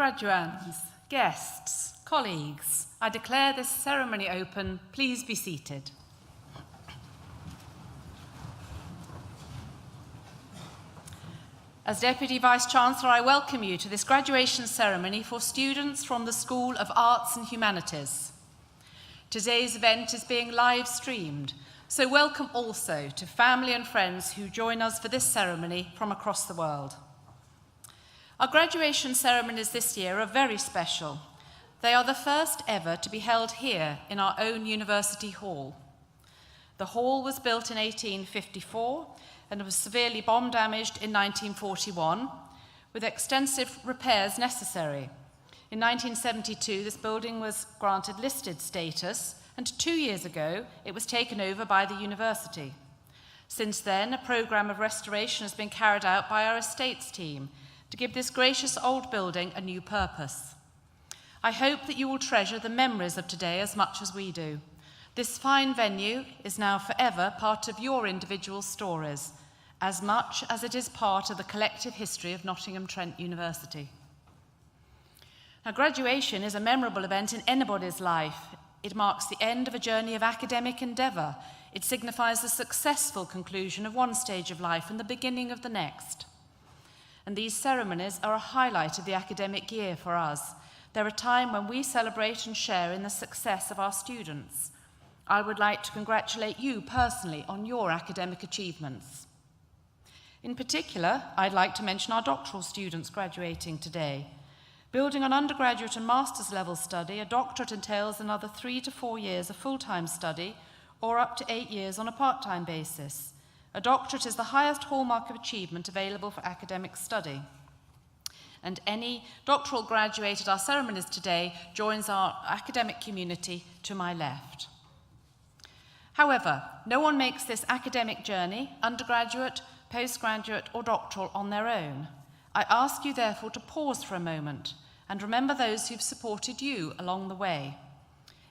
Graduands, guests, colleagues, I declare this ceremony open. Please be seated. As Deputy Vice-Chancellor, I welcome you to this graduation ceremony for students from the School of Arts and Humanities. Today's event is being live streamed, so welcome also to family and friends who join us for this ceremony from across the world. Our graduation ceremonies this year are very special. They are the first ever to be held here in our own university hall. The hall was built in 1854 and was severely bomb damaged in 1941, with extensive repairs necessary. In 1972, this building was granted listed status, and 2 years ago, it was taken over by the university. Since then, a programme of restoration has been carried out by our estates team to give this gracious old building a new purpose. I hope that you will treasure the memories of today as much as we do. This fine venue is now forever part of your individual stories, as much as it is part of the collective history of Nottingham Trent University. Now, graduation is a memorable event in anybody's life. It marks the end of a journey of academic endeavour. It signifies the successful conclusion of one stage of life and the beginning of the next. And these ceremonies are a highlight of the academic year for us. They're a time when we celebrate and share in the success of our students. I would like to congratulate you personally on your academic achievements. In particular, I'd like to mention our doctoral students graduating today. Building on undergraduate and master's level study, a doctorate entails another 3 to 4 years of full-time study or up to 8 years on a part-time basis. A doctorate is the highest hallmark of achievement available for academic study. And any doctoral graduate at our ceremonies today joins our academic community to my left. However, no one makes this academic journey, undergraduate, postgraduate or doctoral, on their own. I ask you therefore to pause for a moment and remember those who've supported you along the way.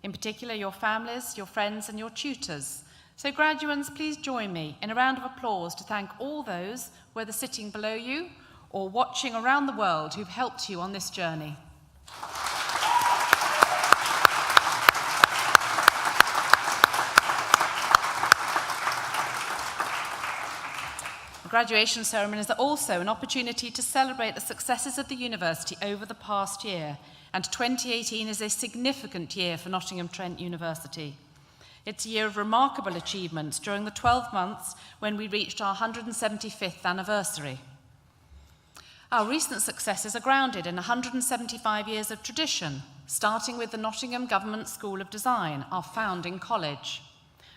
In particular, your families, your friends and your tutors. So graduands, please join me in a round of applause to thank all those, whether sitting below you or watching around the world, who've helped you on this journey. The graduation ceremonies are also an opportunity to celebrate the successes of the university over the past year, and 2018 is a significant year for Nottingham Trent University. It's a year of remarkable achievements during the 12 months when we reached our 175th anniversary. Our recent successes are grounded in 175 years of tradition, starting with the Nottingham Government School of Design, our founding college.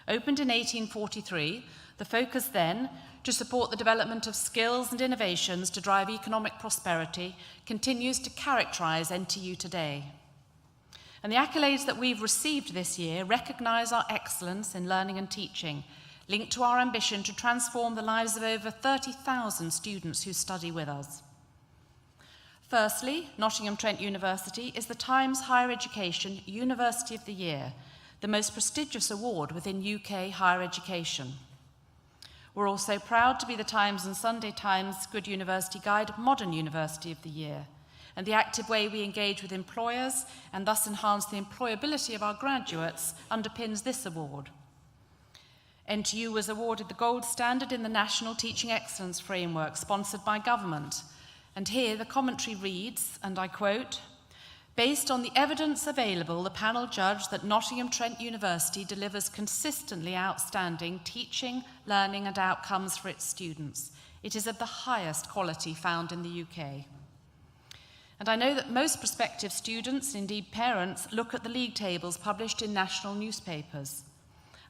Opened in 1843, the focus then, to support the development of skills and innovations to drive economic prosperity, continues to characterise NTU today. And the accolades that we've received this year recognise our excellence in learning and teaching, linked to our ambition to transform the lives of over 30,000 students who study with us. Firstly, Nottingham Trent University is the Times Higher Education University of the Year, the most prestigious award within UK higher education. We're also proud to be the Times and Sunday Times Good University Guide Modern University of the Year, and the active way we engage with employers and thus enhance the employability of our graduates underpins this award. NTU was awarded the gold standard in the National Teaching Excellence Framework sponsored by government, and here the commentary reads, and I quote, "Based on the evidence available, the panel judged that Nottingham Trent University delivers consistently outstanding teaching, learning and outcomes for its students. It is of the highest quality found in the UK." And I know that most prospective students, indeed parents, look at the league tables published in national newspapers.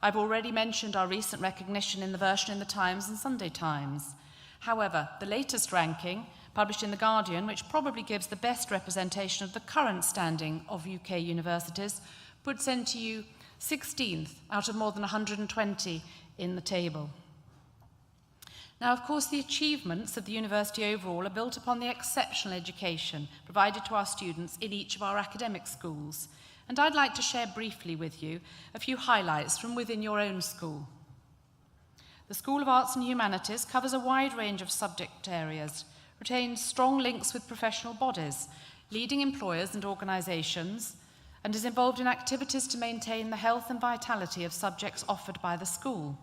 I've already mentioned our recent recognition in the version in the Times and Sunday Times. However, the latest ranking, published in The Guardian, which probably gives the best representation of the current standing of UK universities, puts NTU 16th out of more than 120 in the table. Now, of course, the achievements of the university overall are built upon the exceptional education provided to our students in each of our academic schools. And I'd like to share briefly with you a few highlights from within your own school. The School of Arts and Humanities covers a wide range of subject areas, retains strong links with professional bodies, leading employers and organisations, and is involved in activities to maintain the health and vitality of subjects offered by the school.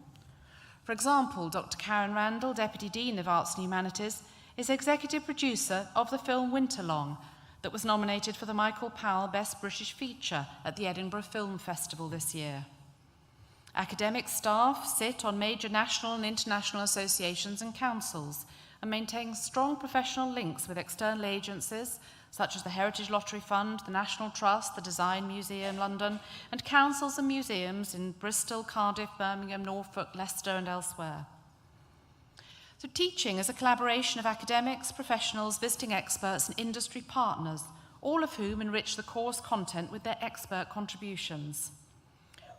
For example, Dr. Karen Randall, Deputy Dean of Arts and Humanities, is executive producer of the film Winterlong that was nominated for the Michael Powell Best British Feature at the Edinburgh Film Festival this year. Academic staff sit on major national and international associations and councils and maintain strong professional links with external agencies such as the Heritage Lottery Fund, the National Trust, the Design Museum London, and councils and museums in Bristol, Cardiff, Birmingham, Norfolk, Leicester, and elsewhere. So teaching is a collaboration of academics, professionals, visiting experts, and industry partners, all of whom enrich the course content with their expert contributions.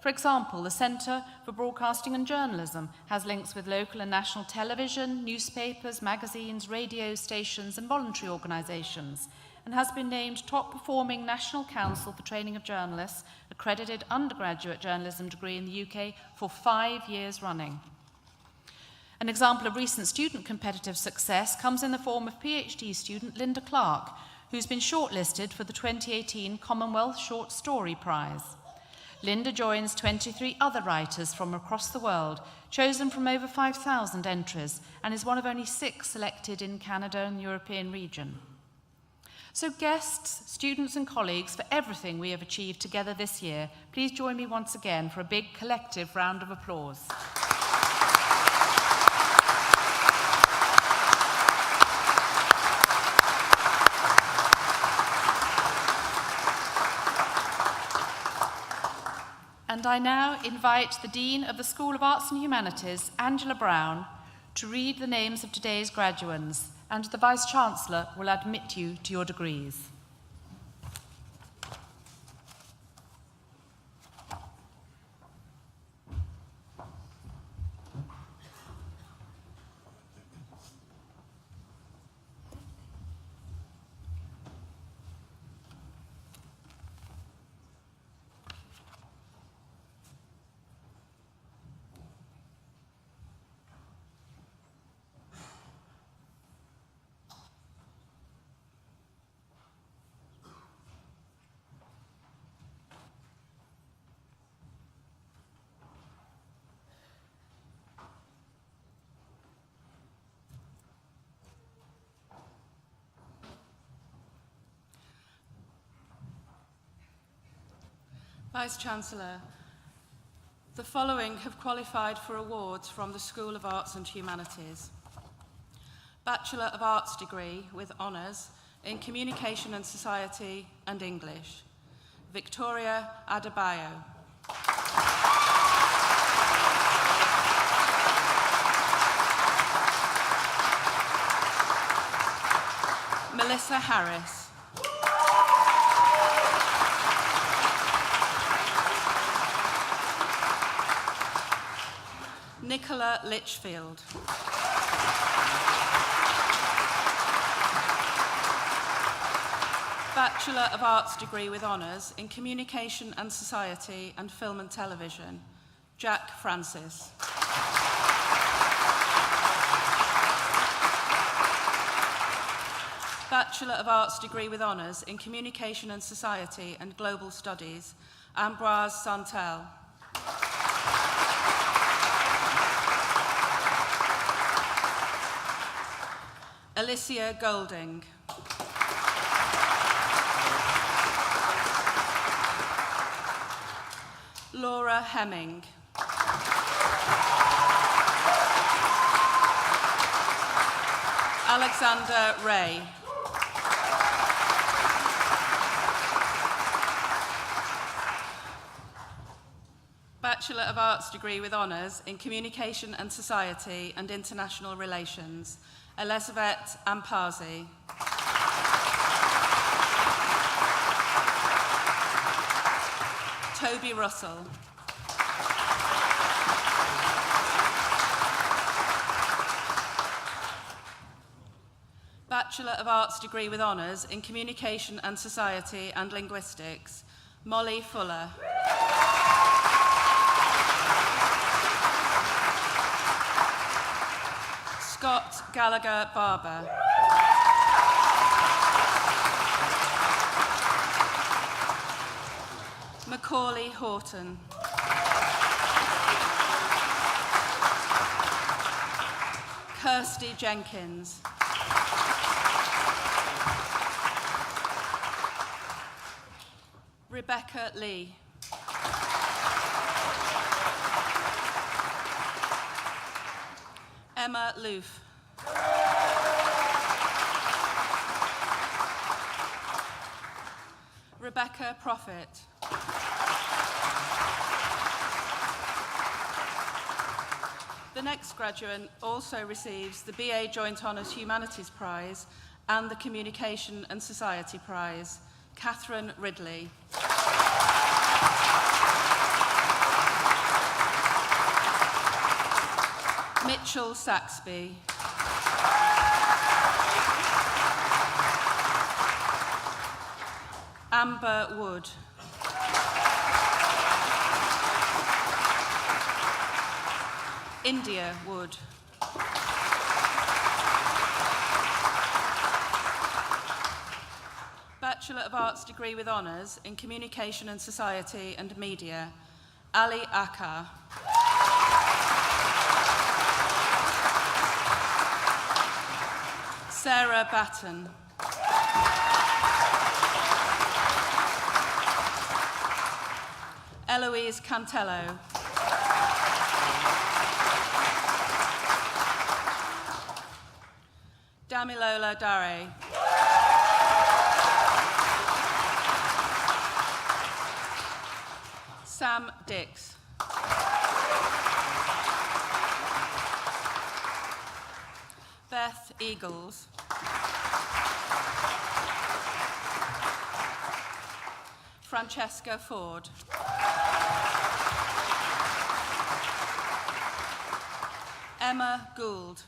For example, the Centre for Broadcasting and Journalism has links with local and national television, newspapers, magazines, radio stations, and voluntary organisations, and has been named top performing National Council for Training of Journalists accredited undergraduate journalism degree in the UK for 5 years running. An example of recent student competitive success comes in the form of PhD student Linda Clark, who's been shortlisted for the 2018 Commonwealth Short Story Prize. Linda joins 23 other writers from across the world, chosen from over 5,000 entries, and is one of only 6 selected in Canada and the European region. So guests, students and colleagues, for everything we have achieved together this year, please join me once again for a big collective round of applause. And I now invite the Dean of the School of Arts and Humanities, Angela Brown, to read the names of today's graduands, and the Vice-Chancellor will admit you to your degrees. Vice-Chancellor, the following have qualified for awards from the School of Arts and Humanities. Bachelor of Arts degree with honours in Communication and Society and English, Victoria Adebayo. Melissa Harris. Nicola Litchfield. Bachelor of Arts degree with honours in Communication and Society and Film and Television, Jack Francis. Bachelor of Arts degree with honours in Communication and Society and Global Studies, Ambroise Santel. Alicia Golding. Laura Hemming. Alexander Ray. Bachelor of Arts degree with honours in Communication and Society and International Relations, Elizabeth Ampazi. Toby Russell. Bachelor of Arts degree with honours in Communication and Society and Linguistics, Molly Fuller. Scott Gallagher Barber. Macaulay Horton. Kirsty Jenkins. Rebecca Lee. Emma Loof. Rebecca Prophet. The next graduate also receives the BA Joint Honours Humanities Prize and the Communication and Society Prize, Catherine Ridley. Mitchell Saxby. Amber Wood. India Wood. Bachelor of Arts degree with honours in Communication and Society and Media, Ali Akkar. Sarah Batten. Eloise Cantello. Damilola Dare. Sam Dix. Beth Eagles. Francesca Ford. Emma Gould.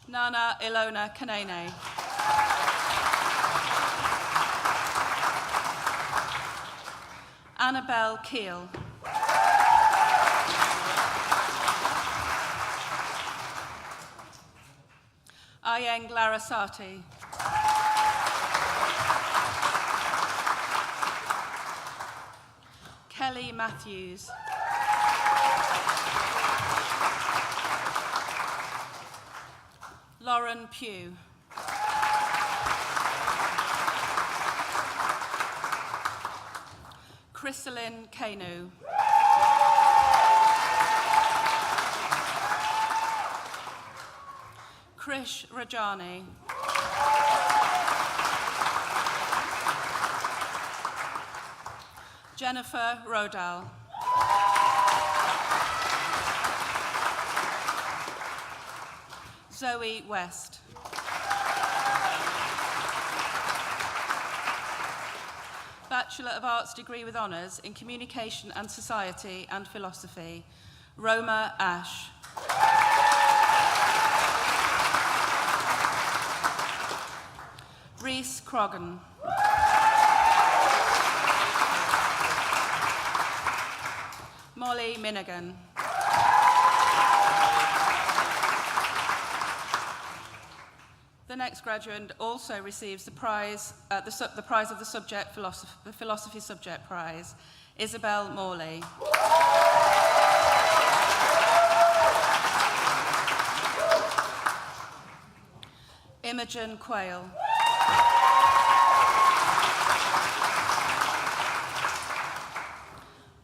Nana Ilona Kanene. Annabelle Keel. Ayeng Larasati. Kelly Matthews. Lauren Pugh. Chrysalyn Kanu. Krish Rajani. Jennifer Rodal. Zoe West. Bachelor of Arts degree with honours in Communication and Society and Philosophy, Roma Ash. Reese Croggan. Molly Minigan. The next graduate also receives the prize, the prize of the subject the philosophy subject prize, Isabel Morley. Imogen Quayle.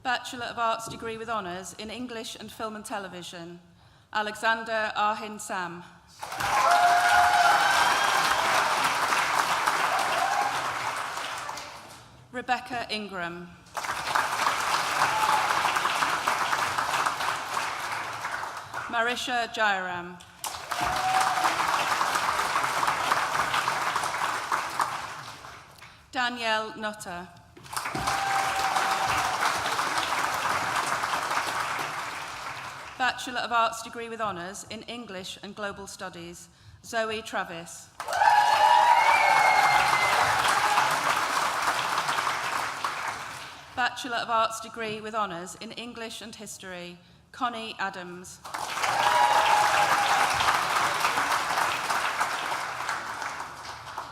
Bachelor of Arts degree with honours in English and Film and Television, Alexander Arhin Sam. Rebecca Ingram. Marisha Jairam. Danielle Nutter. Bachelor of Arts degree with honours in English and Global Studies, Zoe Travis. Bachelor of Arts degree with honours in English and History, Connie Adams.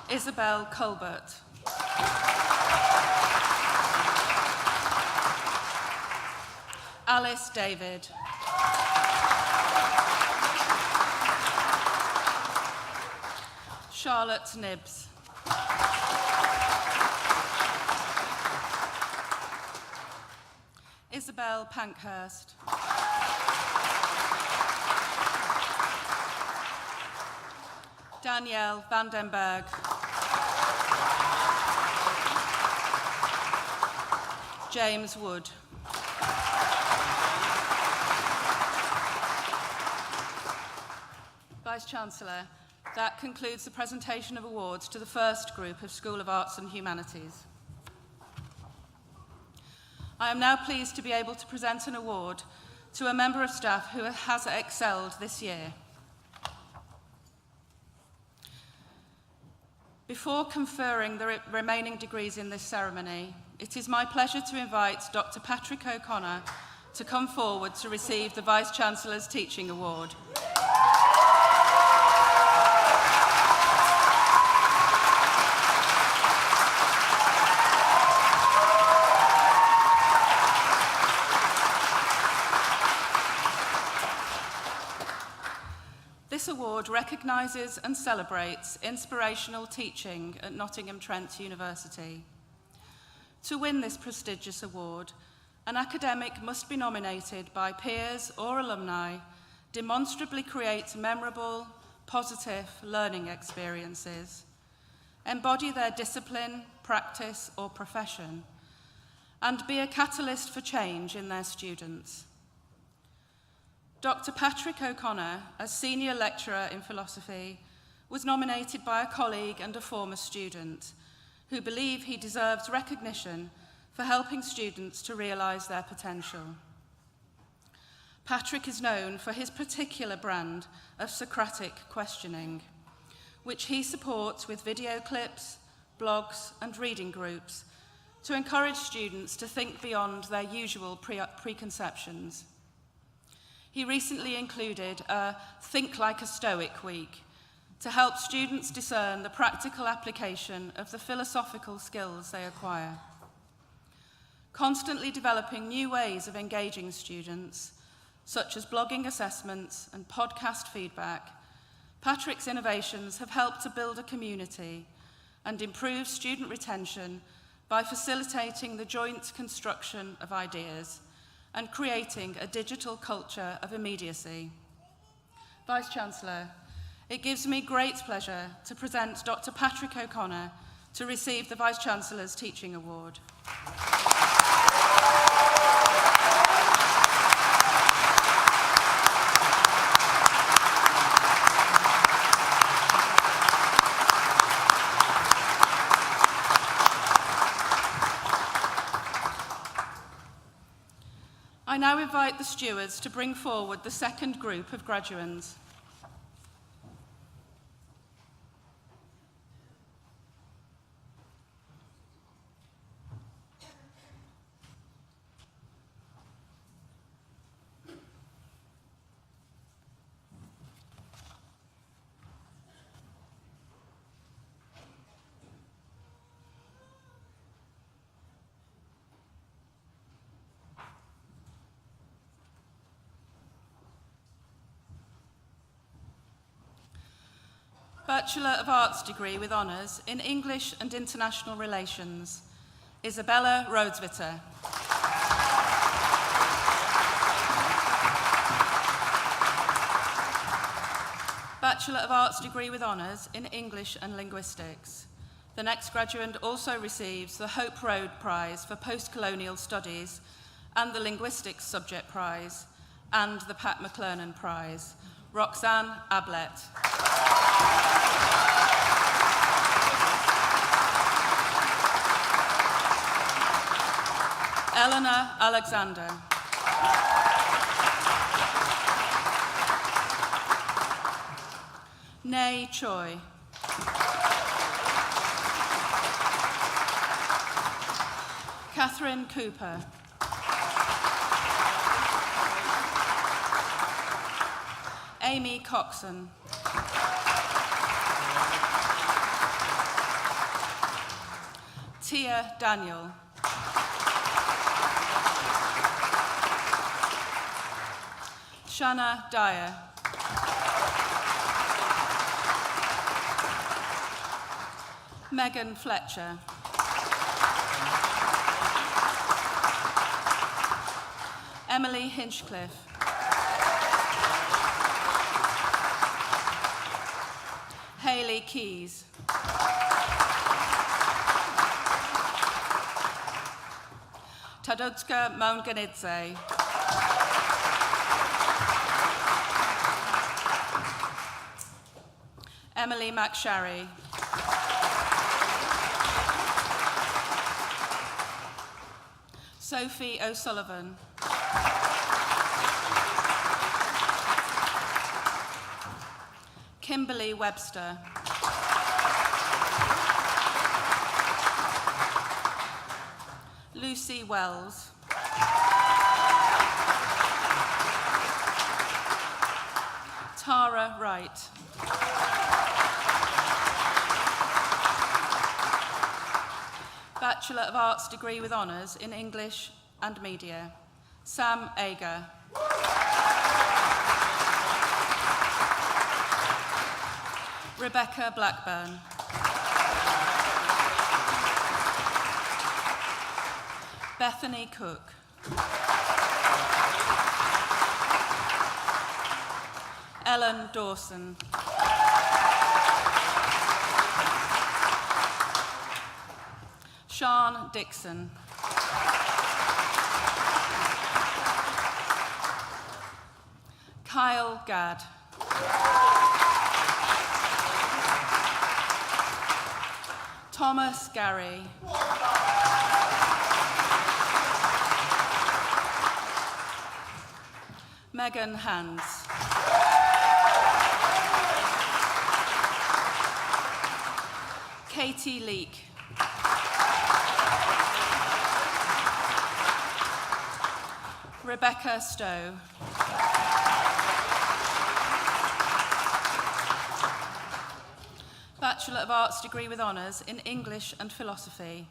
Isabel Colbert. Alice David. Charlotte Nibbs. Isabel Pankhurst. Danielle Vandenberg. James Wood. Vice-Chancellor, that concludes the presentation of awards to the first group of School of Arts and Humanities. I am now pleased to be able to present an award to a member of staff who has excelled this year. Before conferring the remaining degrees in this ceremony, it is my pleasure to invite Dr. Patrick O'Connor to come forward to receive the Vice-Chancellor's Teaching Award. This award recognises and celebrates inspirational teaching at Nottingham Trent University. To win this prestigious award, an academic must be nominated by peers or alumni, demonstrably create memorable, positive learning experiences, embody their discipline, practice or profession, and be a catalyst for change in their students. Dr. Patrick O'Connor, as Senior Lecturer in Philosophy, was nominated by a colleague and a former student who believe he deserves recognition for helping students to realise their potential. Patrick is known for his particular brand of Socratic questioning, which he supports with video clips, blogs and reading groups to encourage students to think beyond their usual preconceptions. He recently included a Think Like a Stoic week to help students discern the practical application of the philosophical skills they acquire. Constantly developing new ways of engaging students, such as blogging assessments and podcast feedback, Patrick's innovations have helped to build a community and improve student retention by facilitating the joint construction of ideas and creating a digital culture of immediacy. Vice-Chancellor, it gives me great pleasure to present Dr. Patrick O'Connor to receive the Vice-Chancellor's Teaching Award. I now invite the stewards to bring forward the second group of graduands. Bachelor of Arts degree with honours in English and International Relations, Isabella Rhodesvitter. Bachelor of Arts degree with honours in English and Linguistics. The next graduate also receives the Hope Road Prize for Post-Colonial Studies and the Linguistics Subject Prize and the Pat McClernand Prize, Roxanne Ablett. Eleanor Alexander. Nay Choi. Catherine Cooper. Amy Coxon. Tia Daniel. Shanna Dyer. Megan Fletcher. Emily Hinchcliffe. Hayley Keys. Tadudska Maunganidze. Emily McSharry. Sophie O'Sullivan. Kimberly Webster. Lucy Wells. Tara Wright. Bachelor of Arts degree with honours in English and Media, Sam Ager. Rebecca Blackburn. Bethany Cook. Ellen Dawson. Sean Dixon. Kyle Gadd. Thomas Gary. Megan Hands. Katie Leake. Rebecca Stowe. Bachelor of Arts degree with honours in English and Philosophy,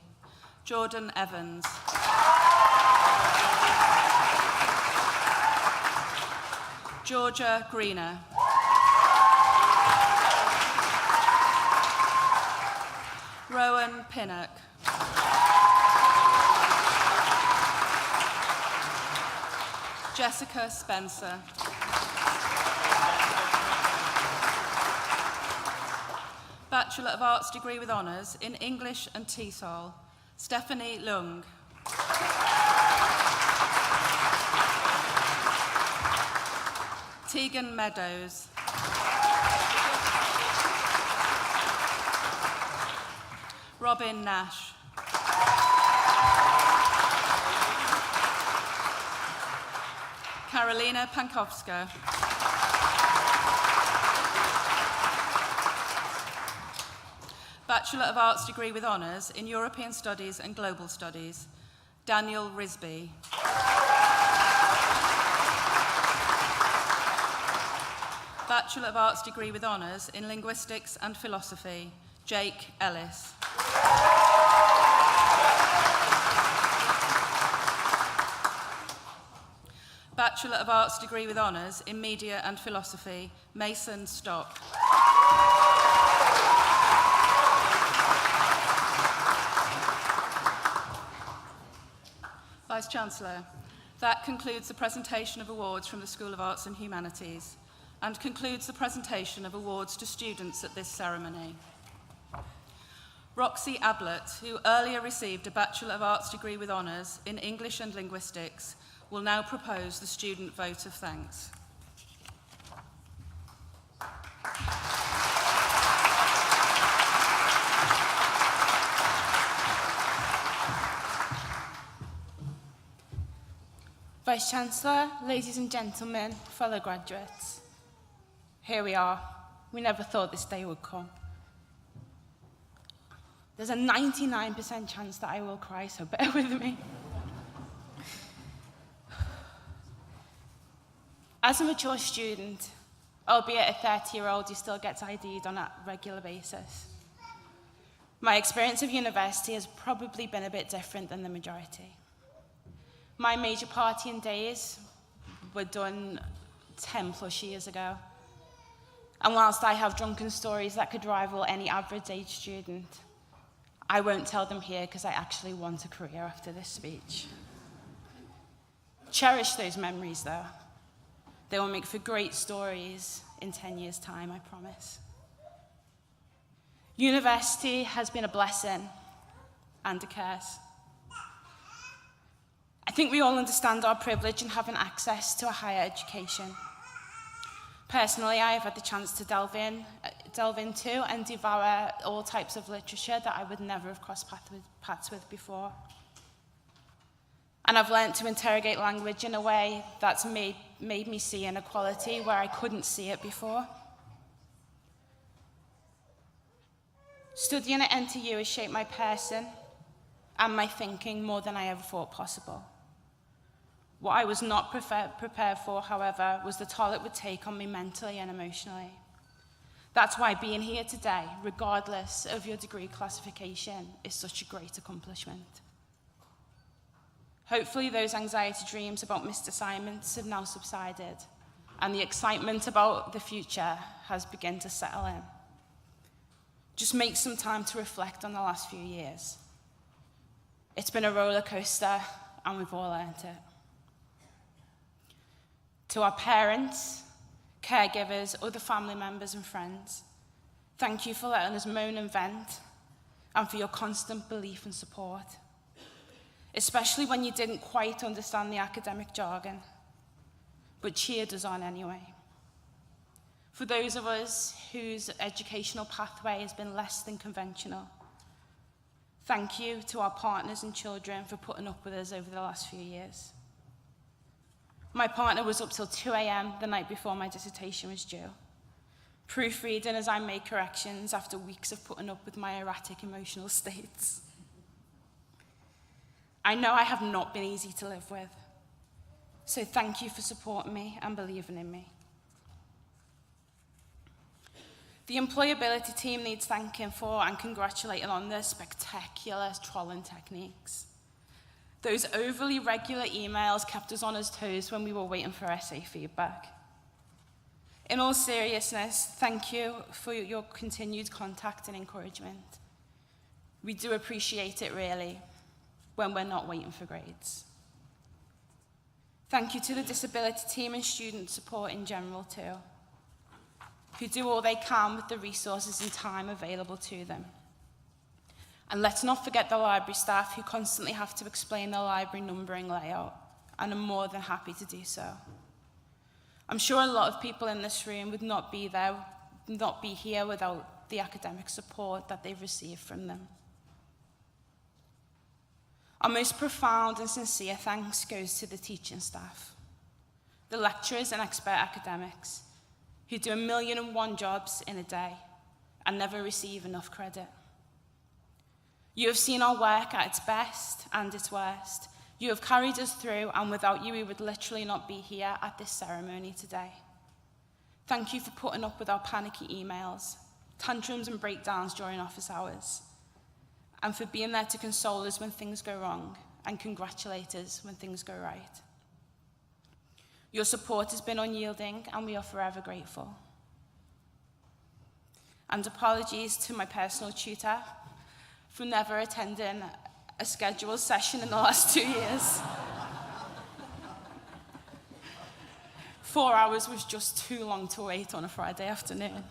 Jordan Evans. Georgia Greener. Rowan Pinnock. Jessica Spencer. Bachelor of Arts degree with honours in English and TESOL, Stephanie Lung. Tegan Meadows. Robin Nash. Karolina Pankowska. Bachelor of Arts degree with honours in European Studies and Global Studies, Daniel Risby. Bachelor of Arts degree with honours in Linguistics and Philosophy, Jake Ellis. Bachelor of Arts degree with honours in Media and Philosophy, Mason Stock. Vice-Chancellor, that concludes the presentation of awards from the School of Arts and Humanities and concludes the presentation of awards to students at this ceremony. Roxy Ablett, who earlier received a Bachelor of Arts degree with honours in English and Linguistics, will now propose the student vote of thanks. Vice-Chancellor, ladies and gentlemen, fellow graduates, here we are. We never thought this day would come. There's a 99% chance that I will cry, so bear with me. As a mature student, albeit a 30-year-old who still gets ID'd on a regular basis, My experience of university has probably been a bit different than the majority. My major partying days were done 10 plus years ago. And whilst I have drunken stories that could rival any average age student, I won't tell them here because I actually want a career after this speech. Cherish those memories though. They will make for great stories in 10 years' time, I promise. University has been a blessing and a curse. I think we all understand our privilege in having access to a higher education. Personally, I have had the chance to delve into and devour all types of literature that I would never have crossed paths with before. And I've learned to interrogate language in a way that's made me see inequality where I couldn't see it before. Studying at NTU has shaped my person and my thinking more than I ever thought possible. What I was not prepared for, however, was the toll it would take on me mentally and emotionally. That's why being here today, regardless of your degree classification, is such a great accomplishment. Hopefully those anxiety dreams about missed assignments have now subsided, and the excitement about the future has begun to settle in. Just make some time to reflect on the last few years. It's been a roller coaster, and we've all earned it. To our parents, caregivers, other family members and friends, thank you for letting us moan and vent, and for your constant belief and support, especially when you didn't quite understand the academic jargon, but cheered us on anyway. For those of us whose educational pathway has been less than conventional, thank you to our partners and children for putting up with us over the last few years. My partner was up till 2 a.m. the night before my dissertation was due, proofreading as I made corrections after weeks of putting up with my erratic emotional states. I know I have not been easy to live with, so thank you for supporting me and believing in me. The employability team needs thanking for and congratulating on their spectacular trolling techniques. Those overly regular emails kept us on our toes when we were waiting for essay feedback. In all seriousness, thank you for your continued contact and encouragement. We do appreciate it really when we're not waiting for grades. Thank you to the disability team and student support in general too, who do all they can with the resources and time available to them. And let's not forget the library staff who constantly have to explain the library numbering layout, and are more than happy to do so. I'm sure a lot of people in this room would not be here without the academic support that they've received from them. Our most profound and sincere thanks goes to the teaching staff, the lecturers and expert academics, who do 1,000,001 jobs in a day and never receive enough credit. You have seen our work at its best and its worst. You have carried us through, and without you, we would literally not be here at this ceremony today. Thank you for putting up with our panicky emails, tantrums and breakdowns during office hours, and for being there to console us when things go wrong and congratulate us when things go right. Your support has been unyielding, and we are forever grateful. And apologies to my personal tutor for never attending a scheduled session in the last 2 years. 4 hours was just too long to wait on a Friday afternoon.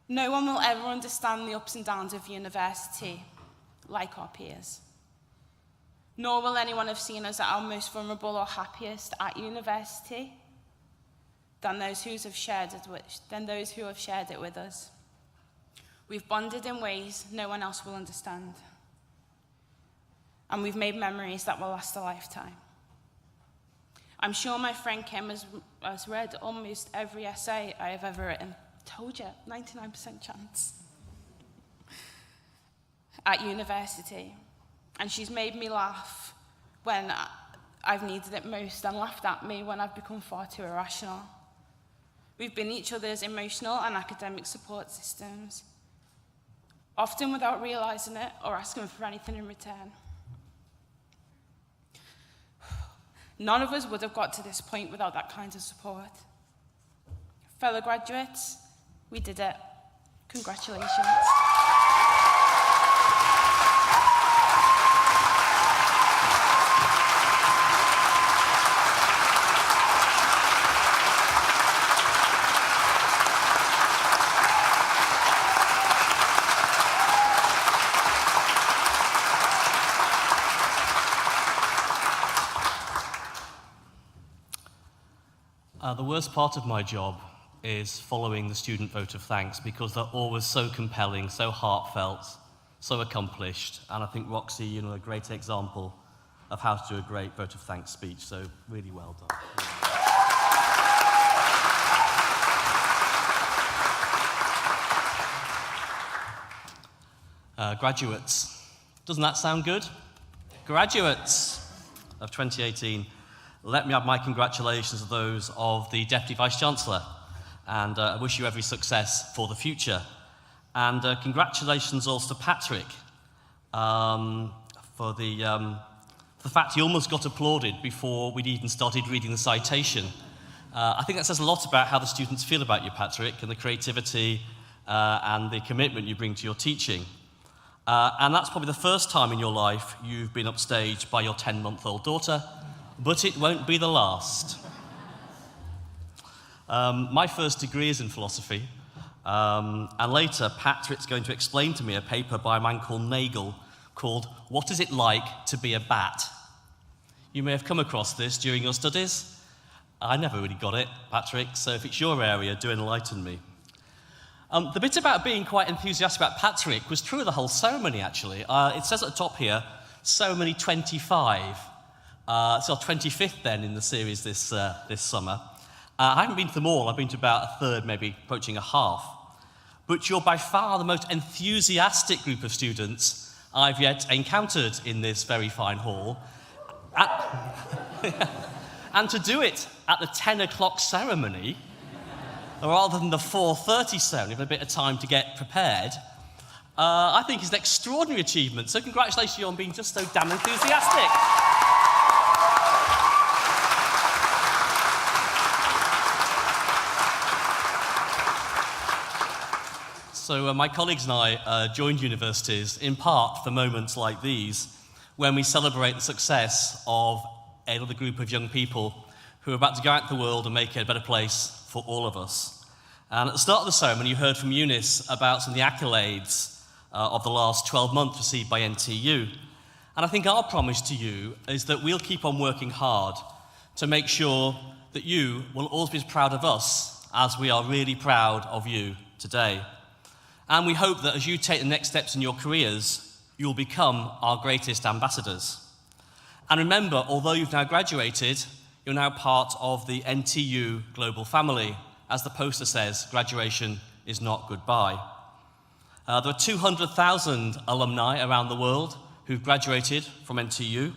No one will ever understand the ups and downs of university like our peers. Nor will anyone have seen us at our most vulnerable or happiest at university than those who have shared it with us. We've bonded in ways no one else will understand. And we've made memories that will last a lifetime. I'm sure my friend Kim has read almost every essay I have ever written. Told you, 99% chance. At university. And she's made me laugh when I've needed it most, and laughed at me when I've become far too irrational. We've been each other's emotional and academic support systems, often without realising it or asking for anything in return. None of us would have got to this point without that kind of support. Fellow graduates, we did it. Congratulations. The worst part of my job is following the student vote of thanks, because they're always so compelling, so heartfelt, so accomplished. And I think, Roxy, you're a great example of how to do a great vote of thanks speech, so really well done. Graduates. Doesn't that sound good? Graduates of 2018. Let me add my congratulations to those of the Deputy Vice-Chancellor, and I wish you every success for the future. And congratulations also to Patrick for the fact he almost got applauded before we'd even started reading the citation. I think that says a lot about how the students feel about you, Patrick, and the creativity and the commitment you bring to your teaching. And that's probably the first time in your life you've been upstaged by your 10-month-old daughter, but it won't be the last. My first degree is in philosophy, and later Patrick's going to explain to me a paper by a man called Nagel called "What is it like to be a bat?" You may have come across this during your studies. I never really got it, Patrick, so if it's your area, do enlighten me. The bit about being quite enthusiastic about Patrick was true of the whole ceremony, actually. It says at the top here, ceremony 25. It's our 25th then in the series this summer. I haven't been to them all. I've been to about a third, maybe approaching a half. But you're by far the most enthusiastic group of students I've yet encountered in this very fine hall. And to do it at the 10 o'clock ceremony, rather than the 4:30 ceremony, with a bit of time to get prepared, I think is an extraordinary achievement. So congratulations to you on being just so damn enthusiastic. So my colleagues and I joined universities in part for moments like these, when we celebrate the success of another group of young people who are about to go out into the world and make it a better place for all of us. And at the start of the ceremony, you heard from Eunice about some of the accolades of the last 12 months received by NTU. And I think our promise to you is that we'll keep on working hard to make sure that you will always be as proud of us as we are really proud of you today. And we hope that as you take the next steps in your careers, you'll become our greatest ambassadors. And remember, although you've now graduated, you're now part of the NTU global family. As the poster says, graduation is not goodbye. There are 200,000 alumni around the world who've graduated from NTU,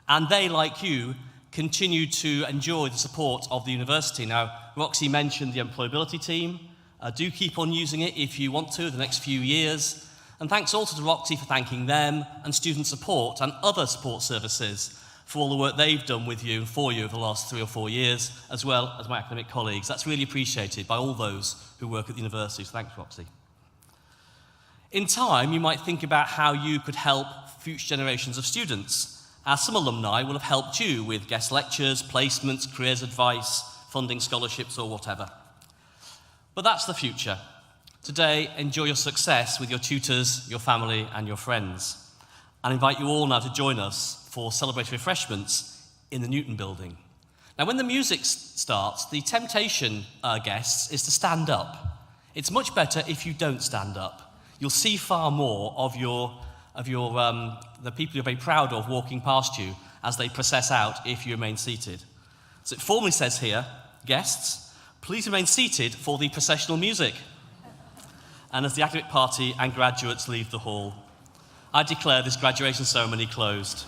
and they, like you, continue to enjoy the support of the university. Now, Roxy mentioned the employability team. Do keep on using it if you want to the next few years. And thanks also to Roxy for thanking them and student support and other support services for all the work they've done with you and for you over the last 3 or 4 years, as well as my academic colleagues. That's really appreciated by all those who work at the university, so thanks, Roxy. In time, you might think about how you could help future generations of students, as some alumni will have helped you with guest lectures, placements, careers advice, funding scholarships, or whatever. But that's the future. Today, enjoy your success with your tutors, your family, and your friends. And invite you all now to join us for celebratory refreshments in the Newton building. Now, when the music starts, the temptation, guests, is to stand up. It's much better if you don't stand up. You'll see far more of the people you're very proud of walking past you as they process out if you remain seated. So it formally says here, guests, please remain seated for the processional music. And as the academic party and graduates leave the hall, I declare this graduation ceremony closed.